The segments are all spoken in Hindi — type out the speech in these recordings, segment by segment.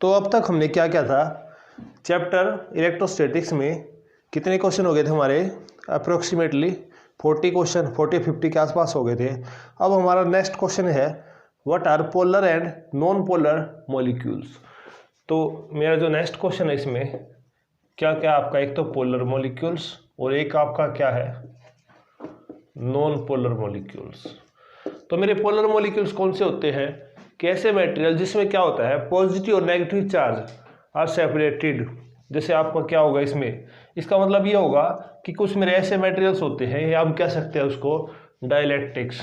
तो अब तक हमने क्या क्या था, चैप्टर इलेक्ट्रोस्टैटिक्स में कितने क्वेश्चन हो गए थे हमारे, अप्रोक्सीमेटली 40 क्वेश्चन, 40-50 के आसपास हो गए थे। अब हमारा नेक्स्ट क्वेश्चन है what are polar and non polar molecules. तो मेरा जो नेक्स्ट क्वेश्चन है इसमें क्या क्या आपका, एक तो पोलर मॉलिक्यूल्स और एक आपका क्या है, नॉन पोलर मॉलिक्यूल्स। तो मेरे पोलर मॉलिक्यूल्स कौन से होते हैं, कैसे मटेरियल जिसमें क्या होता है पॉजिटिव और नेगेटिव चार्ज आर सेपरेटेड। जैसे आपका क्या होगा इसमें, इसका मतलब ये होगा कि कुछ मेरे ऐसे मटेरियल्स होते हैं, या हम कह सकते हैं उसको डाइलेक्ट्रिक्स।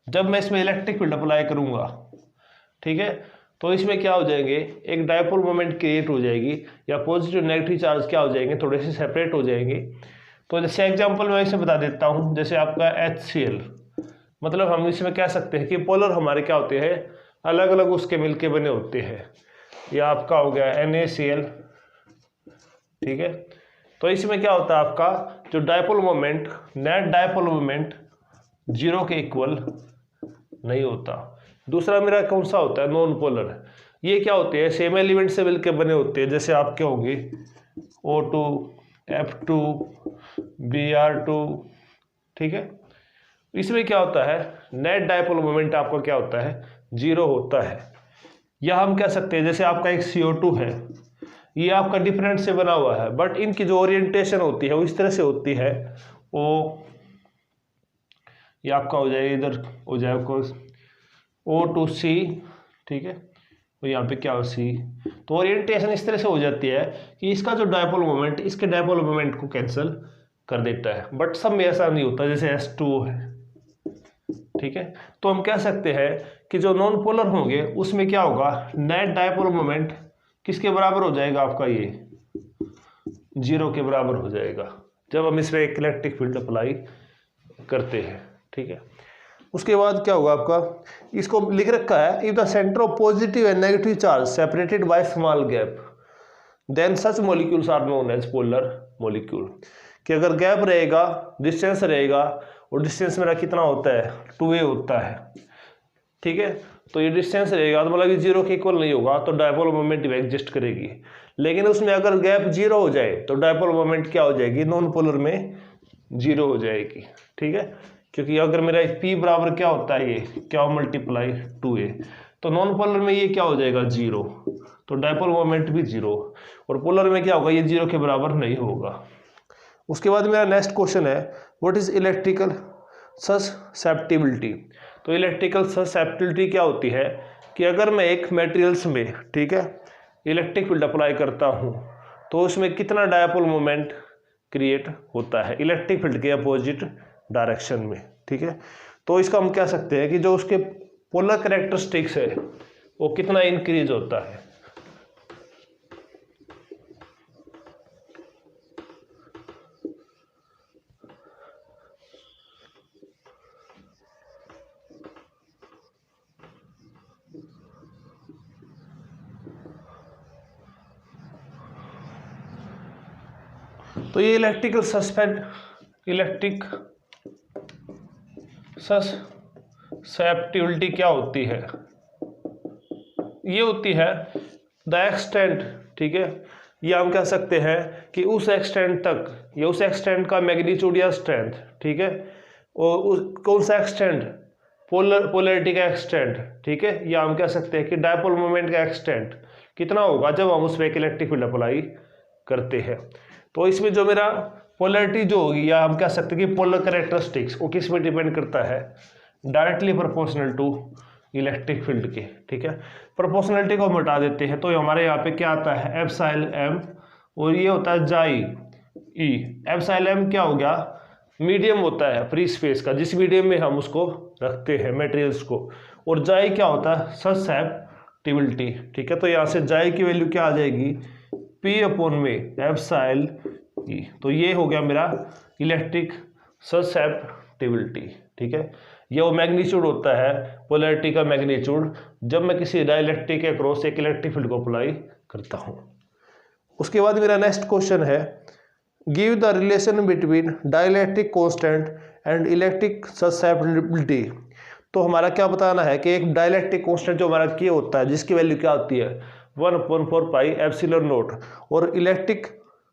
जब मैं इसमें इलेक्ट्रिक फील्ड अप्लाई करूंगा, ठीक है, तो इसमें क्या हो जाएंगे, एक डायपोल मोमेंट क्रिएट हो जाएगी, या पॉजिटिव नेगेटिव चार्ज क्या हो जाएंगे, थोड़े से सेपरेट हो जाएंगे। तो जैसे एग्जांपल मैं इसमें बता देता हूँ, जैसे आपका HCl, मतलब हम इसमें कह सकते हैं कि पोलर हमारे क्या होते हैं, अलग अलग उसके मिलके बने होते हैं। या आपका हो गया NaCl, ठीक है। तो इसमें क्या होता है आपका जो dipole moment, net dipole moment 0 के इक्वल नहीं होता। दूसरा मेरा कौन सा होता है, नॉन पोलर। ये क्या होते हैं, सेम एलिमेंट से मिलकर बने होते हैं। जैसे आपके होंगे O2, F2, Br2, ठीक है। इसमें क्या होता है, नेट डायपोल मोमेंट आपका क्या होता है, 0 होता है। या हम कह सकते हैं जैसे आपका एक CO2 है, ये आपका डिफरेंट से बना हुआ है, बट इनकी जो ओरिएंटेशन होती है वो इस तरह से होती है, वो ये आपका हो जाएगा, इधर हो जाएगा O2C, ठीक है, और यहाँ पे क्या हो C। तो ओरिएंटेशन इस तरह से हो जाती है कि इसका जो डायपोल मोमेंट इसके डायपोल मोमेंट को कैंसिल कर देता है, बट सब में ऐसा नहीं होता, जैसे H2O है, ठीक है। तो हम कह सकते हैं कि जो नॉन पोलर होंगे उसमें क्या होगा, नेट डायपोल मोमेंट किसके बराबर हो जाएगा आपका, ये 0 के बराबर हो जाएगा जब हम इसमें एक इलेक्ट्रिक फील्ड अप्लाई करते हैं, ठीक है। उसके बाद क्या होगा आपका, इसको लिख रखा है if the centre of positive and negative charge separated by small gap then such molecules are known as polar molecule. कि अगर गैप रहेगा, डिस्टेंस रहेगा, और डिस्टेंस मेरा कितना होता है, 2a होता है, ठीक है। तो ये डिस्टेंस रहेगा तो मतलब ये 0 के इक्वल नहीं होगा, तो डायपोल मोमेंट एग्जिस्ट करेगी। लेकिन उसमें अगर गैप 0 हो जाए तो डायपोल मोमेंट क्या हो जाएगी, नॉन पोलर में 0 हो जाएगी, ठीक है। क्योंकि अगर मेरा P बराबर क्या होता है, ये क्या मल्टीप्लाई 2a, तो नॉन पोलर में ये क्या हो जाएगा 0, तो डायपोल मोमेंट भी 0, और पोलर में क्या होगा, ये 0 के बराबर नहीं होगा। उसके बाद मेरा नेक्स्ट क्वेश्चन है व्हाट इज इलेक्ट्रिकल ससेप्टिबिलिटी। तो इलेक्ट्रिकल ससेप्टिबिलिटी क्या होती है कि अगर मैं एक मटेरियल्स में, ठीक है, इलेक्ट्रिक फील्ड अप्लाई करता हूँ तो उसमें कितना डायपोल मोमेंट क्रिएट होता है इलेक्ट्रिक फील्ड के अपोजिट डायरेक्शन में, ठीक है। तो इसका हम कह सकते हैं कि जो उसके पोलर कैरेक्टरिस्टिक्स है वो कितना इंक्रीज होता है। तो ये इलेक्ट्रिक ससेप्टिबिलिटी क्या होती है, ये होती है द एक्सटेंट, ठीक है, या हम कह सकते हैं कि उस एक्सटेंट तक, या उस एक्सटेंट का मैग्नीट्यूड या स्ट्रेंथ, ठीक है, और उस कौन सा एक्सटेंट, पोलैरिटी का एक्सटेंट, ठीक है, या हम कह सकते हैं कि डायपोल मोमेंट का एक्सटेंट कितना होगा जब हम उसमें एक इलेक्ट्रिक फील्ड अप्लाई करते हैं। तो इसमें जो मेरा पोलैरिटी जो होगी, या हम कह सकते हैं कि पोलर कैरेक्टरिस्टिक्स, वो किस में डिपेंड करता है, directly proportional to electric field के, ठीक है। प्रोपोर्शनलिटी को हम हटा देते हैं तो हमारे यहाँ पे क्या आता है एप्सिलॉन m, और ये होता है जाई ई। एप्सिलॉन m क्या हो गया, मीडियम होता है फ्री स्पेस का, जिस मीडियम में हम उसको रखते हैं मटेरियल्स को, और जाई क्या होता है ससेप्टिबिलिटी, ठीक है। तो यहाँ से जाई की वैल्यू क्या आ जाएगी, P अपॉन में एप्सिलॉन ई। तो ये हो गया मेरा इलेक्ट्रिक ससेप्टिबिलिटी, ठीक है। ये वो मैग्नीट्यूड होता है, पोलैरिटी का मैग्नीट्यूड, जब मैं किसी डाइलेक्ट्रिक के अक्रॉस एक इलेक्ट्रिक फील्ड को अप्लाई करता हूँ। उसके बाद मेरा नेक्स्ट क्वेश्चन है give the relation between dielectric constant and electric susceptibility. तो हमारा क्या बताना है कि एक डाइलेक्ट्रिक कांस्टेंट जो हमारा के होता है जिसकी वैल्यू क्या होती है 1/4 पाई एप्सिलॉन नॉट, और इलेक्ट्रिक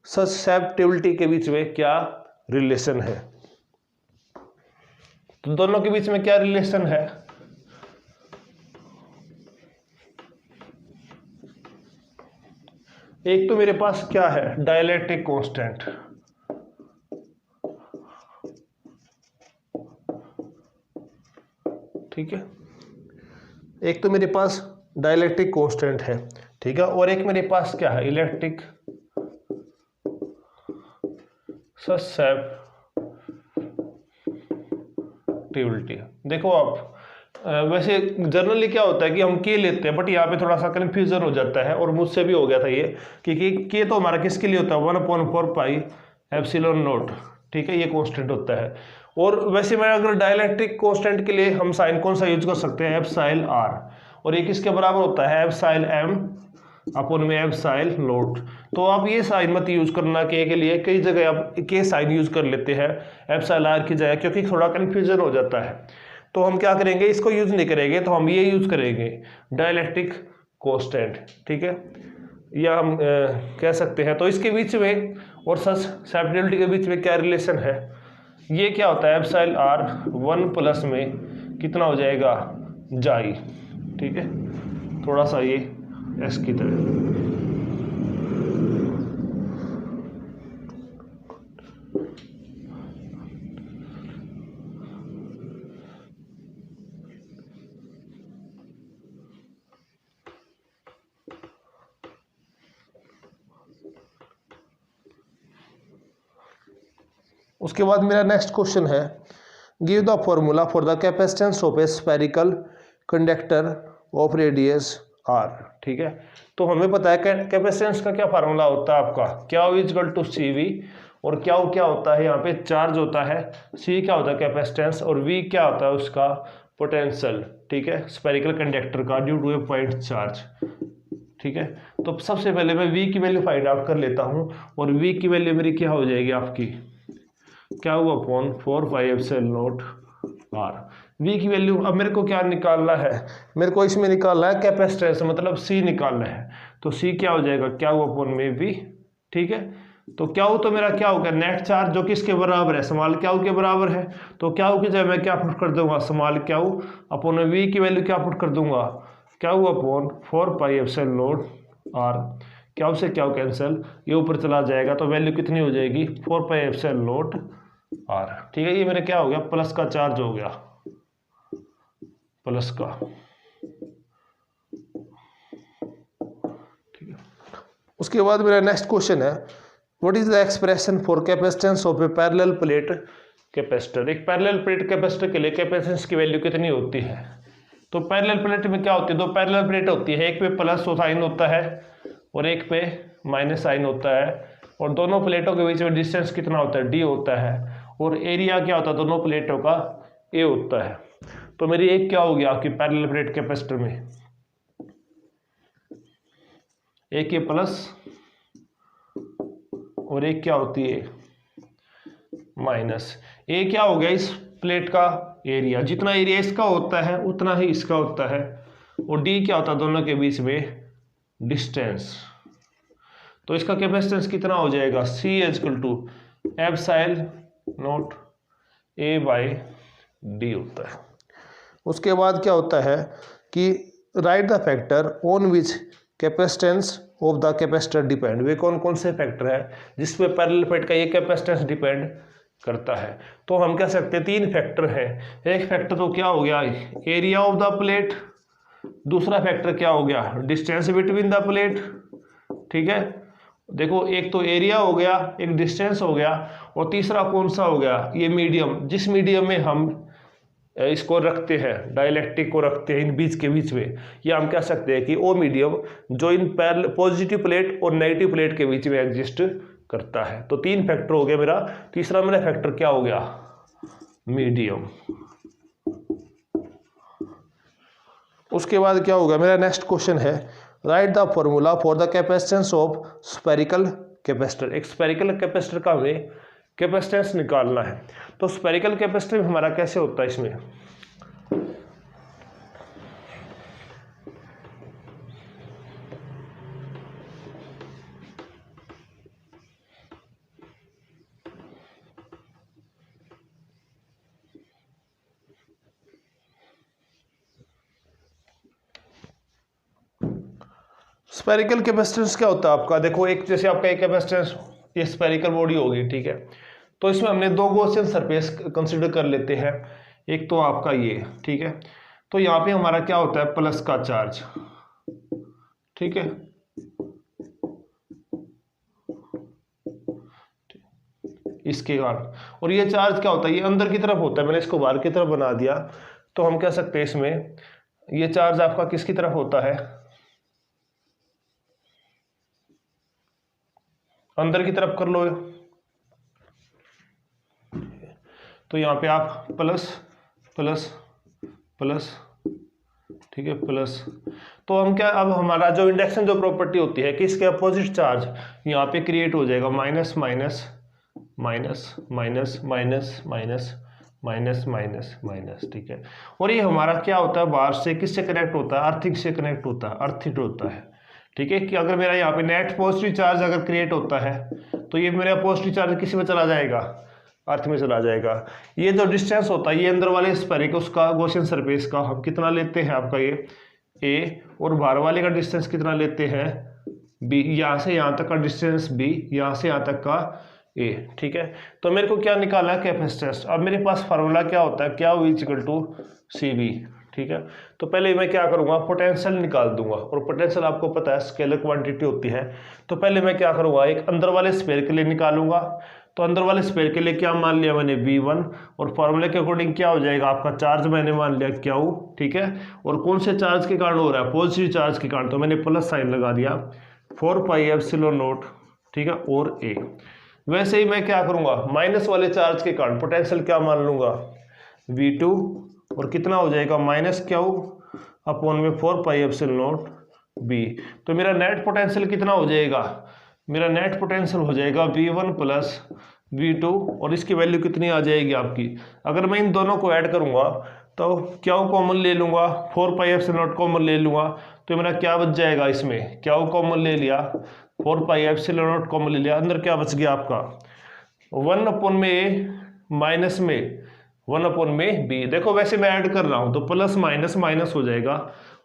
ससेप्टिबिलिटी के बीच में क्या रिलेशन है। तो दोनों के बीच में क्या रिलेशन है, एक तो मेरे पास क्या है डाइलेक्ट्रिक कांस्टेंट, ठीक है, एक तो मेरे पास डाइलेक्ट्रिक कांस्टेंट है, ठीक है, और एक मेरे पास क्या है इलेक्ट्रिक ससेप्टिबिलिटी। देखो आप वैसे जनरली क्या होता है कि हम के लेते हैं, बट यहाँ पे थोड़ा सा कन्फ्यूजन हो जाता है, और मुझसे भी हो गया था ये कि के तो हमारा किसके लिए होता है 1/4 पाई एप्सिलॉन नॉट, ठीक है, ये कांस्टेंट होता है। और वैसे मैं अगर डाइलेक्ट्रिक कांस्टेंट के लिए हम साइन कौन सा यूज कर सकते हैं एप्सिलॉन आर, और ये किसके बराबर होता है एप्सिलॉन एम अपन में एप्सिलॉन नॉट। तो आप ये साइन मत यूज करना के लिए, कई जगह आप के साइन यूज कर लेते हैं एप्सिलॉन आर की जगह, क्योंकि थोड़ा कन्फ्यूजन हो जाता है। तो हम क्या करेंगे, इसको यूज नहीं करेंगे, तो हम ये यूज करेंगे डाइलेक्ट्रिक कांस्टेंट, ठीक है, या हम कह सकते हैं। तो इसके बीच में और ससेप्टिबिलिटी के बीच में क्या रिलेशन है, ये क्या होता है एप्सिलॉन आर 1 प्लस में कितना हो जाएगा जाई, ठीक है, थोड़ा सा ये एस की तरह। उसके बाद मेरा नेक्स्ट क्वेश्चन है give the formula for the capacitance of a spherical conductor of radius R, ठीक है। तो हमें पता है कैपेसिटेंस का क्या फार्मूला होता है आपका, क्या इक्वल टू सी वी, और क्या होता है यहाँ पे चार्ज होता है, सी क्या होता है कैपेसिटेंस, और वी क्या होता है उसका पोटेंशियल, ठीक है, स्फेरिकल कंडक्टर का due to a point charge, ठीक है। तो सबसे पहले मैं वी की वैल्यू फाइंड आउट कर लेता हूँ, और वी की वैल्यू मेरी क्या हो जाएगी आपकी, क्या हुआ upon 4 pi epsilon naught R. V की वैल्यू अब मेरे को क्या निकालना है, मेरे को इसमें निकालना है कैपेसिटेंस, मतलब सी निकालना है। तो सी क्या हो जाएगा क्या हुआ अपॉन में वी, ठीक है। तो क्या हो तो मेरा क्या होगा नेट चार्ज, जो किसके बराबर है स्मॉल क्या के बराबर है। तो क्या हो की जब मैं क्या पुट कर दूंगा स्मॉल क्या हो अपॉन वी की वैल्यू क्या पुट कर दूंगा, क्या हुआ upon 4 pi epsilon naught R, क्या से क्या कैंसिल, ये ऊपर चला जाएगा, तो वैल्यू कितनी हो जाएगी 4 पाई एप्सिलॉन नॉट आर, ठीक है। ये मेरा क्या हो गया प्लस का चार्ज हो गया, प्लस का, ठीक है। उसके बाद मेरा नेक्स्ट क्वेश्चन है what is the expression for capacitance of A parallel plate capacitor. एक पैरेलल प्लेट कैपेसिटर के लिए कैपेसिटेंस की वैल्यू कितनी होती है। तो पैरेलल प्लेट में क्या होती है, दो पैरेलल प्लेट होती है, एक पे प्लस साइन होता है और एक पे माइनस साइन होता है, और दोनों प्लेटों के बीच में डिस्टेंस कितना होता है डी होता है, और एरिया क्या होता है दोनों प्लेटों का ए होता है। तो मेरी एक क्या होगी आपकी पैरेलल प्लेट कैपेसिटर में, एक ए प्लस और एक क्या होती है माइनस। ए क्या हो गया इस प्लेट का एरिया, जितना एरिया इसका होता है उतना ही इसका होता है, और डी क्या होता है दोनों के बीच में डिस्टेंस। तो इसका कैपेसिटेंस कितना हो जाएगा C equal to epsilon naught A by D होता है। उसके बाद क्या होता है कि right the factor on which capacitance of the capacitor depend. वे कौन कौन से फैक्टर है जिसपे पैरेलल प्लेट का ये कैपेसिटेंस डिपेंड करता है। तो हम कह सकते हैं तीन फैक्टर है। एक फैक्टर तो क्या हो गया एरिया ऑफ द प्लेट, दूसरा फैक्टर क्या हो गया डिस्टेंस बिटवीन द प्लेट, ठीक है। देखो एक तो एरिया हो गया, एक डिस्टेंस हो गया, और तीसरा कौन सा हो गया ये मीडियम, जिस मीडियम में हम इसको रखते हैं डाइलेक्ट्रिक को रखते हैं इन बीच के बीच में, या हम कह सकते हैं कि वो मीडियम जो इन पॉजिटिव प्लेट और नेगेटिव प्लेट के बीच में एग्जिस्ट करता है। तो तीन फैक्टर हो गया मेरा, तीसरा मेरा फैक्टर क्या हो गया मीडियम। उसके बाद क्या होगा मेरा नेक्स्ट क्वेश्चन है right the formula for the capacitance of spherical capacitor. एक स्फेरिकल कैपेसिटर का हमें कैपेसिटेंस निकालना है। तो स्फेरिकल कैपेसिटर हमारा कैसे होता है, इसमें स्फेरिकल कैपेसिटेंस क्या होता है आपका, देखो एक जैसे आपका एक कैपेसिटेंस ये स्फेरिकल बॉडी होगी, ठीक है, तो इसमें हमने दो गॉसियन सरफेस कंसिडर कर लेते हैं, एक तो आपका ये, ठीक है, तो यहाँ पे हमारा क्या होता है प्लस का चार्ज, ठीक है, इसके कारण, और ये चार्ज क्या होता है, ये अंदर की तरफ होता है, मैंने इसको बाहर की तरफ बना दिया, तो हम कह सकते हैं इसमें ये चार्ज आपका किसकी तरफ होता है, अंदर की तरफ कर लो, तो यहाँ पे आप प्लस प्लस प्लस, ठीक है, प्लस, तो हम क्या, अब हमारा जो इंडक्शन जो प्रॉपर्टी होती है कि इसके अपोजिट चार्ज यहाँ पे क्रिएट हो जाएगा, minus minus minus minus minus minus minus minus minus, ठीक है, और ये हमारा क्या होता है बाहर से किससे कनेक्ट होता है, अर्थिंग से कनेक्ट होता है, अर्थिड होता है, ठीक है, कि अगर मेरा यहाँ पे नेट पॉजिटिव चार्ज अगर क्रिएट होता है तो ये मेरा पॉजिटिव चार्ज किसी में चला जाएगा, अर्थ में चला जाएगा। ये जो डिस्टेंस होता है ये अंदर वाले स्फेरिक उसका गॉसियन सरफेस का हम कितना लेते हैं आपका ये ए, और बाहर वाले का डिस्टेंस कितना लेते हैं बी, यहाँ से यहाँ तक का डिस्टेंस बी, यहाँ से यहाँ तक का ए, ठीक है, तो मेरे को क्या निकालना है कैपेसिटेंस। अब मेरे पास फार्मूला क्या होता है, क्या V equal to C V, ठीक है, तो पहले मैं क्या करूँगा पोटेंशियल निकाल दूंगा, और पोटेंशियल आपको पता है स्केलर क्वांटिटी होती है, तो पहले मैं क्या करूँगा एक अंदर वाले स्फीयर के लिए निकालूंगा, तो अंदर वाले स्फीयर के लिए क्या मान लिया मैंने V1, और फॉर्मूले के अकॉर्डिंग क्या हो जाएगा आपका चार्ज मैंने मान लिया Q, ठीक है, और कौन से चार्ज के कारण हो रहा है, पॉजिटिव चार्ज के कारण, तो मैंने प्लस साइन लगा दिया 4πε0, ठीक है, और A। वैसे ही मैं क्या करूंगा माइनस वाले चार्ज के कारण पोटेंशियल क्या मान लूंगा V2, और कितना हो जाएगा माइनस Q अपॉन में 4πε0 B, तो मेरा नेट पोटेंशियल कितना हो जाएगा, मेरा नेट पोटेंशियल हो जाएगा V1 प्लस V2, और इसकी वैल्यू कितनी आ जाएगी आपकी, अगर मैं इन दोनों को ऐड करूंगा तो Q कॉमन ले लूंगा, 4πε0 कॉमन ले लूंगा, तो मेरा क्या बच जाएगा, इसमें Q कॉमन ले लिया, 4πε0 कॉमन ले लिया, अंदर क्या बच गया आपका 1 अपॉन में A माइनस में 1 अपॉन में B। देखो वैसे मैं ऐड कर रहा हूं तो प्लस माइनस माइनस हो जाएगा,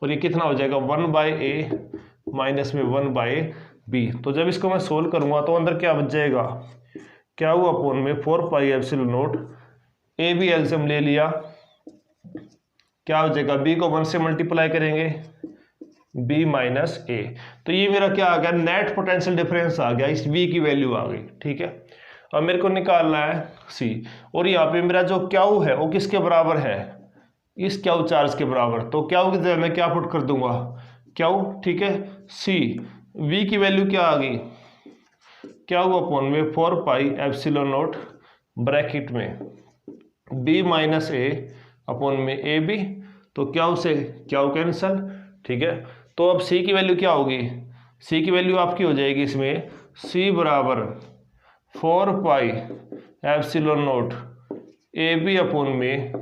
और ये कितना हो जाएगा 1/A माइनस में 1/B। तो जब इसको मैं सोल्व करूंगा तो अंदर क्या बच जाएगा, क्या हुआ अपॉन में 4πε0, A भी एलसीएम ले लिया, क्या हो जाएगा B को 1 से मल्टीप्लाई करेंगे B माइनस A, तो ये मेरा क्या आ गया नेट पोटेंशियल डिफरेंस आ गया, इस V की वैल्यू आ गई, ठीक है। अब मेरे को निकालना है C, और यहाँ पे मेरा जो Q है वो किसके बराबर है, इस Q चार्ज के बराबर, तो Q की जगह मैं क्या पुट कर दूंगा Q, ठीक है, C, V की वैल्यू क्या आ गई, क्या हुआ अपॉन में 4πε0 ब्रैकेट में B माइनस A अपॉन में AB, तो Q से Q कैंसल, ठीक है, तो अब C की वैल्यू क्या होगी, C की वैल्यू आपकी हो जाएगी इसमें C बराबर 4πε0 AB अपॉन में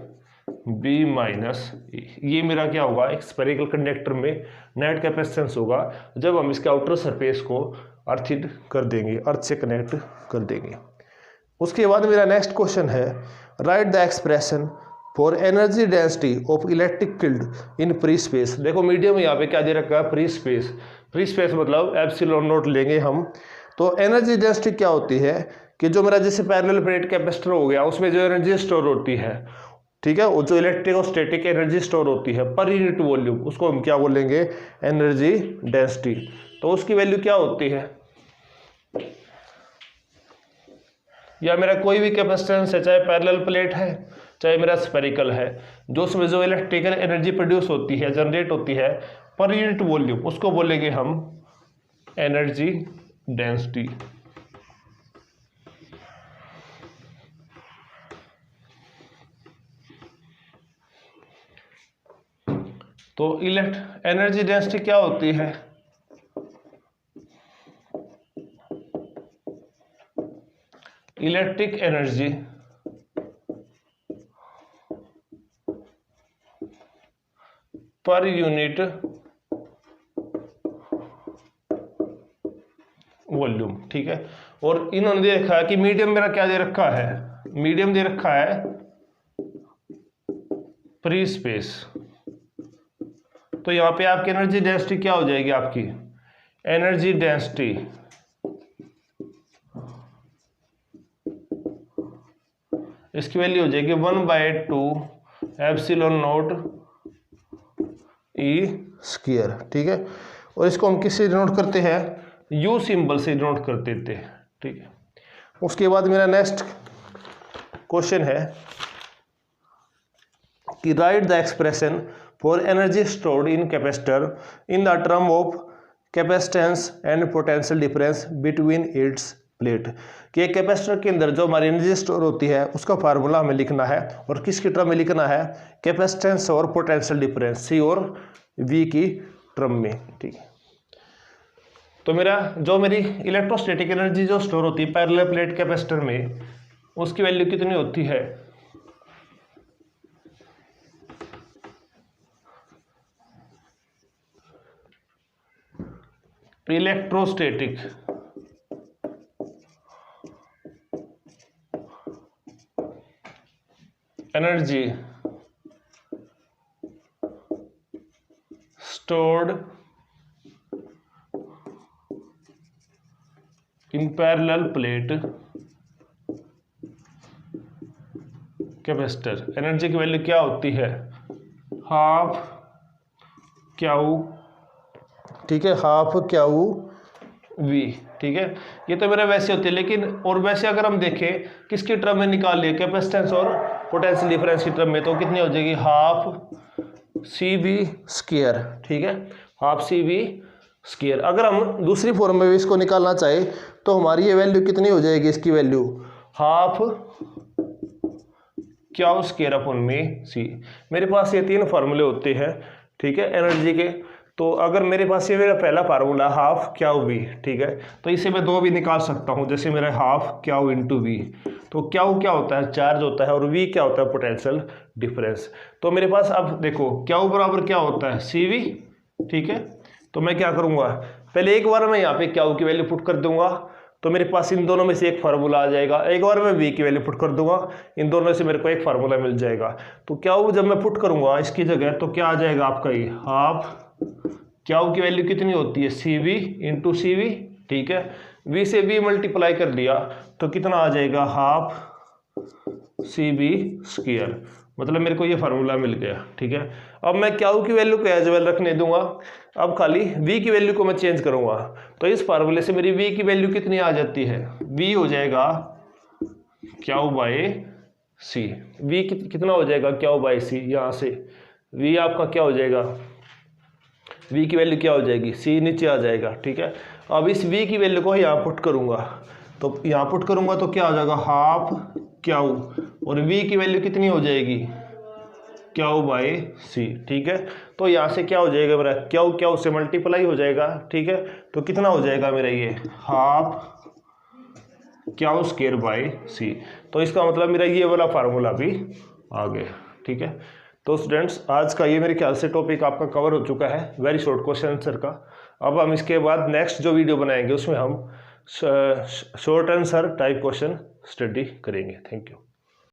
B माइनस A। ये मेरा क्या होगा एक स्फेरिकल कंडक्टर में नेट कैपेसिटेंस होगा जब हम इसके आउटर सरफेस को अर्थिड कर देंगे, अर्थ से कनेक्ट कर देंगे। उसके बाद मेरा नेक्स्ट क्वेश्चन है right the expression for energy density of electric field in free space. देखो मीडियम यहाँ पे क्या दे रखा है फ्री स्पेस, फ्री स्पेस मतलब ε0 लेंगे हम, तो एनर्जी डेंसिटी क्या होती है कि जो मेरा जैसे पैरेलल प्लेट कैपेसिटर हो गया उसमें जो एनर्जी स्टोर होती है, ठीक है, वो जो इलेक्ट्रिकोस्टैटिक एनर्जी स्टोर होती है पर यूनिट वॉल्यूम, उसको हम क्या बोलेंगे एनर्जी डेंसिटी। तो उसकी वैल्यू क्या होती है, या मेरा कोई भी कैपेसिटेंस है, चाहे पैरेलल प्लेट है चाहे मेरा स्फेरिकल है, जो उसमें जो इलेक्ट्रिकल एनर्जी प्रोड्यूस होती है जनरेट होती है पर यूनिट वॉल्यूम, उसको बोलेंगे हम एनर्जी डेंसिटी। तो एनर्जी डेंसिटी क्या होती है, electric energy per unit volume, ठीक है। और इन्होंने दे रखा है कि मीडियम मेरा क्या दे रखा है, मीडियम दे रखा है फ्री स्पेस, तो यहाँ पे आपकी एनर्जी डेंसिटी क्या हो जाएगी आपकी एनर्जी डेंसिटी इसकी वैल्यू हो जाएगी 1/2 एप्सिलॉन नॉट ई स्क्वायर, ठीक है। और इसको हम किससे डिनोट करते हैं, यू सिंबल से डिनोट कर देते हैं, ठीक है। उसके बाद मेरा नेक्स्ट क्वेश्चन है कि right the expression for energy stored in capacitor in the term of capacitance and potential difference between its plate, कि एक कैपेसिटर के अंदर जो हमारी एनर्जी स्टोर होती है उसका फार्मूला हमें लिखना है, और किसकी टर्म में लिखना है, कैपेसिटेंस और पोटेंशियल डिफरेंस सी और वी की टर्म में, ठीक है। तो मेरी इलेक्ट्रोस्टैटिक एनर्जी जो स्टोर होती है पैरेलल प्लेट कैपेसिटर में, उसकी वैल्यू कितनी होती है, electrostatic energy stored in parallel plate capacitor, energy की वैल्यू क्या होती है, हाफ क्यू, ठीक है, हाफ क्यू वी, ठीक है। ये तो मेरा वैसे होती है, लेकिन और वैसे अगर हम देखें किसकी टर्म में निकाल लिए, कैपेसिटेंस और पोटेंशियल डिफरेंस की टर्म में, तो कितनी हो जाएगी, हाफ सी वी स्क्वायर, ठीक है, हाफ सी वी स्क्वायर। अगर हम दूसरी फॉर्म में भी इसको निकालना चाहे तो हमारी ये वैल्यू कितनी हो जाएगी, इसकी value half Q square upon में सी। मेरे पास ये तीन फार्मूले होते हैं, ठीक है, एनर्जी के। तो अगर मेरे पास ये मेरा पहला फार्मूला हाफ क्यू वी, ठीक है, तो इसे मैं दो भी निकाल सकता हूँ, जैसे मेरा हाफ क्यू इंटू वी, तो क्यू क्या होता है, चार्ज होता है, और वी क्या होता है, पोटेंशियल डिफरेंस। तो मेरे पास अब देखो क्यू बराबर क्या होता है, सी वी, ठीक है। तो मैं क्या करूँगा, पहले एक बार मैं यहाँ पे क्यू की वैल्यू पुट कर दूंगा, तो मेरे पास इन दोनों में से एक फार्मूला आ जाएगा। एक बार मैं वी की वैल्यू पुट कर दूंगा, इन दोनों से मेरे को एक फार्मूला मिल जाएगा। तो क्यू जब मैं पुट करूंगा इसकी जगह, तो क्या आ जाएगा आपका, ये हाफ क्यू की वैल्यू कितनी होती है, सी वी इंटू सी वी, ठीक है। वी से वी मल्टीप्लाई कर दिया तो कितना आ जाएगा, हाफ सी वी स्क्वायर, मतलब मेरे को ये फार्मूला मिल गया, ठीक है। अब मैं क्यू की वैल्यू को एज वेल रखने दूंगा, अब खाली वी की वैल्यू को मैं चेंज करूंगा, तो इस फार्मूले से मेरी वी की वैल्यू कितनी आ जाती है, वी हो जाएगा क्यू बाय सी। वी कितना हो जाएगा, क्यू बाय सी, यहाँ से वी आपका क्या हो जाएगा, वी की वैल्यू क्या हो जाएगी, सी नीचे आ जाएगा, ठीक है। अब इस वी की वैल्यू को यहाँ पुट करूंगा, तो यहाँ पुट करूंगा तो क्या आ जाएगा, हाफ क्यू, और वी की वैल्यू कितनी हो जाएगी, क्यू बाय सी, ठीक है। तो यहाँ से क्या हो जाएगा मेरा, क्यू क्यू से मल्टीप्लाई हो जाएगा, ठीक है। तो कितना हो जाएगा मेरा ये, हाफ क्यू स्क्वायर बाय सी। तो इसका मतलब मेरा ये वाला फार्मूला भी आ गया, ठीक है। तो स्टूडेंट्स आज का ये मेरे ख्याल से टॉपिक आपका कवर हो चुका है, वेरी शॉर्ट क्वेश्चन आंसर का। अब हम इसके बाद नेक्स्ट जो वीडियो बनाएंगे उसमें हम short answer type question study करेंगे। Thank you.